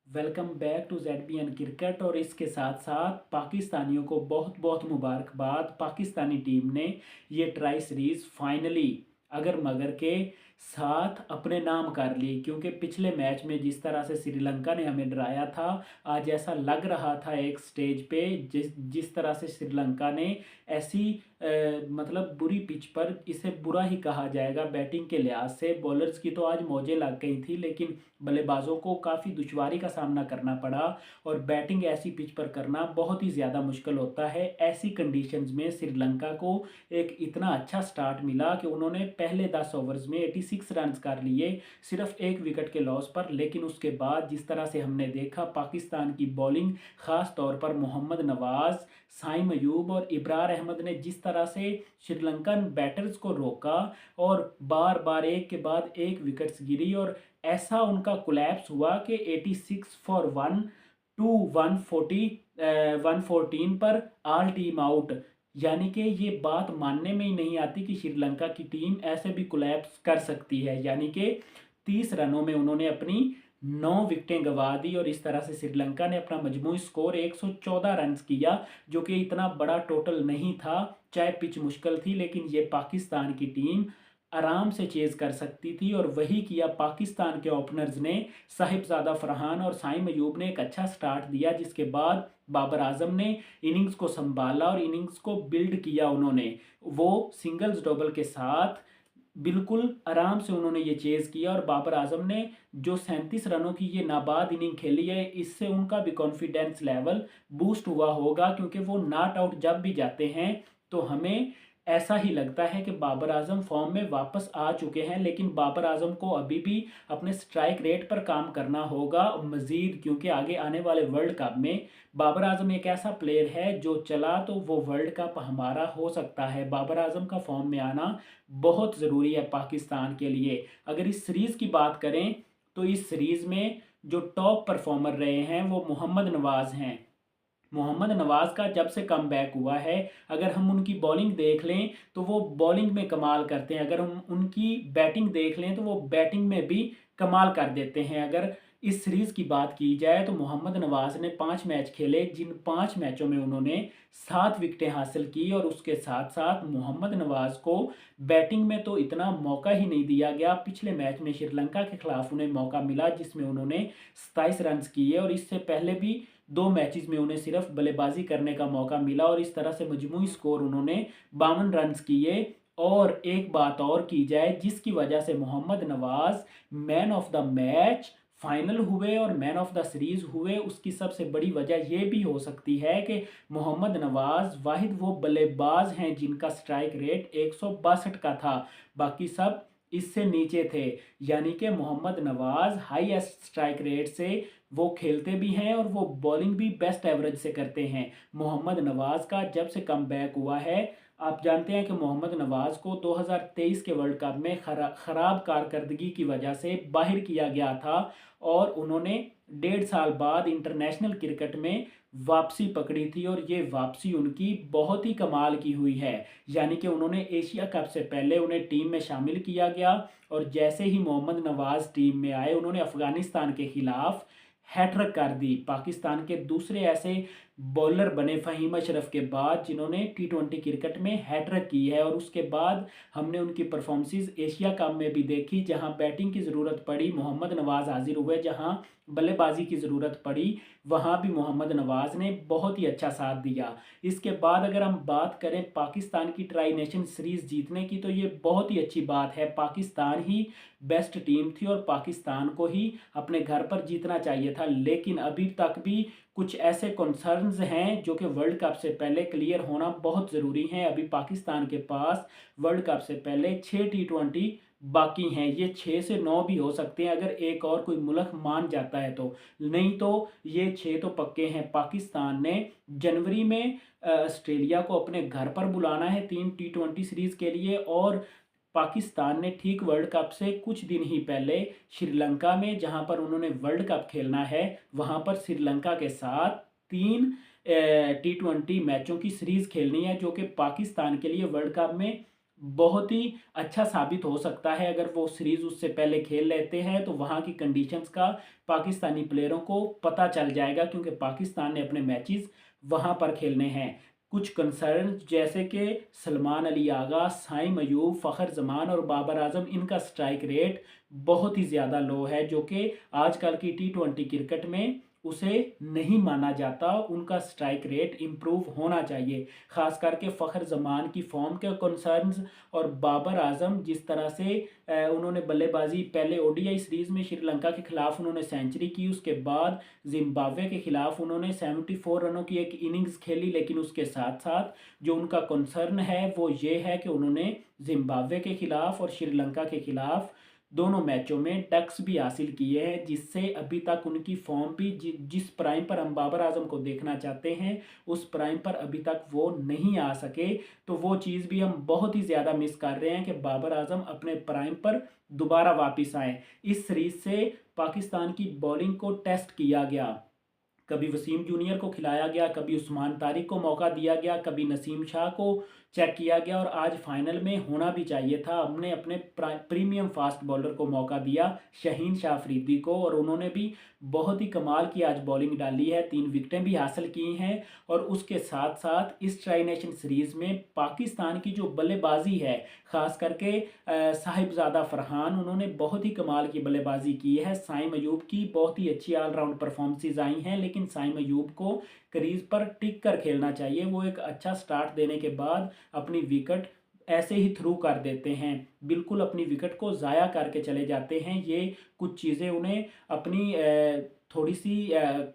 Welcome back to ZBN cricket. और इसके साथ साथ पाकिस्तानियों को बहुत बहुत मुबारकबाद। पाकिस्तानी टीम ने ये ट्राई सीरीज़ फाइनली अगर मगर के साथ अपने नाम कर ली, क्योंकि पिछले मैच में जिस तरह से श्रीलंका ने हमें डराया था, आज ऐसा लग रहा था एक स्टेज पे जिस जिस तरह से श्रीलंका ने ऐसी मतलब बुरी पिच पर, इसे बुरा ही कहा जाएगा बैटिंग के लिहाज से। बॉलर्स की तो आज मौजें लग गई थी, लेकिन बल्लेबाजों को काफ़ी दुश्वारी का सामना करना पड़ा। और बैटिंग ऐसी पिच पर करना बहुत ही ज़्यादा मुश्किल होता है। ऐसी कंडीशंस में श्रीलंका को एक इतना अच्छा स्टार्ट मिला कि उन्होंने पहले 10 ओवर्स में 86 रन कर लिए, सिर्फ एक विकेट के लॉस पर। लेकिन उसके बाद जिस तरह से हमने देखा पाकिस्तान की बॉलिंग, ख़ास तौर पर मोहम्मद नवाज़, साइम अयूब और इब्रार अहमद ने जिस तरह से श्रीलंकन बैटर्स को रोका और बार बार एक के बाद एक विकेट्स गिरी, और ऐसा उनका कोलैप्स हुआ कि 86 फॉर 1 टू 114 पर ऑल टीम आउट। यानी कि ये बात मानने में ही नहीं आती कि श्रीलंका की टीम ऐसे भी कोलैप्स कर सकती है। यानी कि 30 रनों में उन्होंने अपनी 9 विकेटें गंवा दी, और इस तरह से श्रीलंका ने अपना मजमूई स्कोर 114 रन किया, जो कि इतना बड़ा टोटल नहीं था। चाहे पिच मुश्किल थी, लेकिन ये पाकिस्तान की टीम आराम से चेज़ कर सकती थी, और वही किया पाकिस्तान के ओपनर्स ने। साहिबजादा फरहान और साइम अयूब ने एक अच्छा स्टार्ट दिया, जिसके बाद बाबर आजम ने इनिंग्स को संभाला और इनिंग्स को बिल्ड किया। उन्होंने वो सिंगल्स डबल के साथ बिल्कुल आराम से उन्होंने ये चेज़ किया, और बाबर आजम ने जो 37 रनों की ये नाबाद इनिंग खेली है, इससे उनका भी कॉन्फिडेंस लेवल बूस्ट हुआ होगा। क्योंकि वो नॉट आउट जब भी जाते हैं तो हमें ऐसा ही लगता है कि बाबर आजम फॉर्म में वापस आ चुके हैं। लेकिन बाबर आजम को अभी भी अपने स्ट्राइक रेट पर काम करना होगा मज़ीद, क्योंकि आगे आने वाले वर्ल्ड कप में बाबर आजम एक ऐसा प्लेयर है जो चला तो वो वर्ल्ड कप हमारा हो सकता है। बाबर आजम का फॉर्म में आना बहुत ज़रूरी है पाकिस्तान के लिए। अगर इस सीरीज़ की बात करें तो इस सीरीज़ में जो टॉप परफॉर्मर रहे हैं वो मोहम्मद नवाज़ हैं। मोहम्मद नवाज़ का जब से कम बैक हुआ है, अगर हम उनकी बॉलिंग देख लें तो वो बॉलिंग में कमाल करते हैं। अगर हम उनकी बैटिंग देख लें तो वो बैटिंग में भी कमाल कर देते हैं। अगर इस सीरीज़ की बात की जाए तो मोहम्मद नवाज़ ने 5 मैच खेले, जिन 5 मैचों में उन्होंने 7 विकेटें हासिल की। और उसके साथ साथ मोहम्मद नवाज़ को बैटिंग में तो इतना मौका ही नहीं दिया गया। पिछले मैच में श्रीलंका के खिलाफ उन्हें मौका मिला, जिसमें उन्होंने 27 रन किए, और इससे पहले भी 2 मैचेस में उन्हें सिर्फ बल्लेबाजी करने का मौका मिला, और इस तरह से मजमूई स्कोर उन्होंने 52 रन किए। और एक बात और की जाए जिसकी वजह से Mohammad Nawaz man of the match final हुए और मैन ऑफ द सीरीज़ हुए, उसकी सबसे बड़ी वजह यह भी हो सकती है कि मोहम्मद नवाज़ वाहिद वो बल्लेबाज हैं जिनका स्ट्राइक रेट 162 का था। बाकी सब इससे नीचे थे। यानी कि मोहम्मद नवाज़ हाईएस्ट स्ट्राइक रेट से वो खेलते भी हैं, और वो बॉलिंग भी बेस्ट एवरेज से करते हैं। मोहम्मद नवाज़ का जब से कम बैक हुआ है, आप जानते हैं कि मोहम्मद नवाज़ को 2023 के वर्ल्ड कप में ख़राब कारकर्दगी की वजह से बाहर किया गया था, और उन्होंने 1.5 साल बाद इंटरनेशनल क्रिकेट में वापसी पकड़ी थी, और ये वापसी उनकी बहुत ही कमाल की हुई है। यानी कि उन्होंने एशिया कप से पहले उन्हें टीम में शामिल किया गया, और जैसे ही मोहम्मद नवाज़ टीम में आए उन्होंने अफ़गानिस्तान के खिलाफ हैट्रिक कर दी। पाकिस्तान के दूसरे ऐसे बॉलर बने फ़हीम अशरफ के बाद जिन्होंने T20 क्रिकेट में हैट्रिक की है। और उसके बाद हमने उनकी परफॉर्मेंसेस एशिया कप में भी देखी, जहां बैटिंग की ज़रूरत पड़ी मोहम्मद नवाज़ हाजिर हुए, जहां बल्लेबाजी की ज़रूरत पड़ी वहां भी मोहम्मद नवाज़ ने बहुत ही अच्छा साथ दिया। इसके बाद अगर हम बात करें पाकिस्तान की ट्राई नेशन सीरीज़ जीतने की, तो ये बहुत ही अच्छी बात है। पाकिस्तान ही बेस्ट टीम थी, और पाकिस्तान को ही अपने घर पर जीतना चाहिए था। लेकिन अभी तक भी कुछ ऐसे कंसर्न्स हैं जो कि वर्ल्ड कप से पहले क्लियर होना बहुत ज़रूरी है। अभी पाकिस्तान के पास वर्ल्ड कप से पहले 6 T20 बाकी हैं। ये 6 से 9 भी हो सकते हैं अगर एक और कोई मुल्क मान जाता है तो, नहीं तो ये 6 तो पक्के हैं। पाकिस्तान ने जनवरी में ऑस्ट्रेलिया को अपने घर पर बुलाना है 3 T20 सीरीज़ के लिए, और पाकिस्तान ने ठीक वर्ल्ड कप से कुछ दिन ही पहले श्रीलंका में, जहां पर उन्होंने वर्ल्ड कप खेलना है, वहां पर श्रीलंका के साथ 3 T20 मैचों की सीरीज़ खेलनी है, जो कि पाकिस्तान के लिए वर्ल्ड कप में बहुत ही अच्छा साबित हो सकता है। अगर वो सीरीज़ उससे पहले खेल लेते हैं तो वहाँ की कंडीशंस का पाकिस्तानी प्लेयरों को पता चल जाएगा, क्योंकि पाकिस्तान ने अपने मैचेस वहाँ पर खेलने हैं। कुछ कंसर्न जैसे कि सलमान अली आगा, साइम अयूब, फ़खर जमान और बाबर आजम, इनका स्ट्राइक रेट बहुत ही ज़्यादा लो है, जो कि आजकल की टी20 क्रिकेट में उसे नहीं माना जाता। उनका स्ट्राइक रेट इम्प्रूव होना चाहिए, ख़ास करके फ़खर जमान की फॉर्म के कंसर्न्स और बाबर आजम जिस तरह से उन्होंने बल्लेबाजी, पहले ओडीआई सीरीज़ में श्रीलंका के खिलाफ उन्होंने सेंचुरी की, उसके बाद जिम्बाब्वे के खिलाफ उन्होंने 74 रनों की एक इनिंग्स खेली, लेकिन उसके साथ साथ जो उनका कंसर्न है वो ये है कि उन्होंने जिम्बाब्वे के खिलाफ और श्रीलंका के खिलाफ दोनों मैचों में डक्स भी हासिल किए हैं, जिससे अभी तक उनकी फॉर्म भी जिस प्राइम पर हम बाबर आजम को देखना चाहते हैं उस प्राइम पर अभी तक वो नहीं आ सके। तो वो चीज़ भी हम बहुत ही ज़्यादा मिस कर रहे हैं कि बाबर आजम अपने प्राइम पर दोबारा वापस आए। इस सीरीज से पाकिस्तान की बॉलिंग को टेस्ट किया गया, कभी वसीम जूनियर को खिलाया गया, कभी उस्मान तारिक को मौका दिया गया, कभी नसीम शाह को चेक किया गया, और आज फाइनल में होना भी चाहिए था। हमने अपने प्रीमियम फास्ट बॉलर को मौका दिया, शाहीन शाह अफरीदी को, और उन्होंने भी बहुत ही कमाल की आज बॉलिंग डाली है, 3 विकेटें भी हासिल की हैं। और उसके साथ साथ इस ट्राई नेशन सीरीज़ में पाकिस्तान की जो बल्लेबाजी है, ख़ास करके साहिबजादा फरहान, उन्होंने बहुत ही कमाल की बल्लेबाजी की है। साइम अयूब की बहुत ही अच्छी ऑलराउंड परफॉर्मेंसेज आई हैं, लेकिन साइम अयूब को क्रीज पर टिक कर खेलना चाहिए। वो एक अच्छा स्टार्ट देने के बाद अपनी विकेट ऐसे ही थ्रू कर देते हैं, बिल्कुल अपनी विकेट को ज़ाया करके चले जाते हैं। ये कुछ चीज़ें उन्हें अपनी थोड़ी सी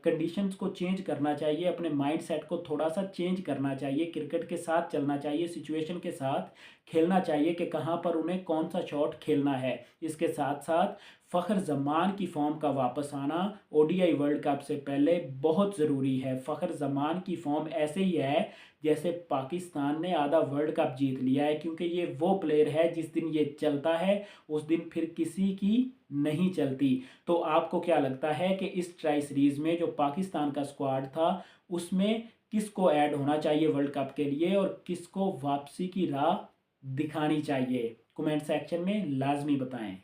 कंडीशंस को चेंज करना चाहिए, अपने माइंड सेट को थोड़ा सा चेंज करना चाहिए, क्रिकेट के साथ चलना चाहिए, सिचुएशन के साथ खेलना चाहिए कि कहाँ पर उन्हें कौन सा शॉट खेलना है। इसके साथ साथ फ़खर जमान की फॉर्म का वापस आना ओडीआई वर्ल्ड कप से पहले बहुत ज़रूरी है। फ़खर जमान की फॉर्म ऐसे ही है जैसे पाकिस्तान ने आधा वर्ल्ड कप जीत लिया है, क्योंकि ये वो प्लेयर है जिस दिन ये चलता है उस दिन फिर किसी की नहीं चलती। तो आपको क्या लगता है कि इस ट्राई सीरीज़ में जो पाकिस्तान का स्क्वाड था उसमें किसको ऐड होना चाहिए वर्ल्ड कप के लिए, और किसको वापसी की राह दिखानी चाहिए? कमेंट सेक्शन में लाजमी बताएं।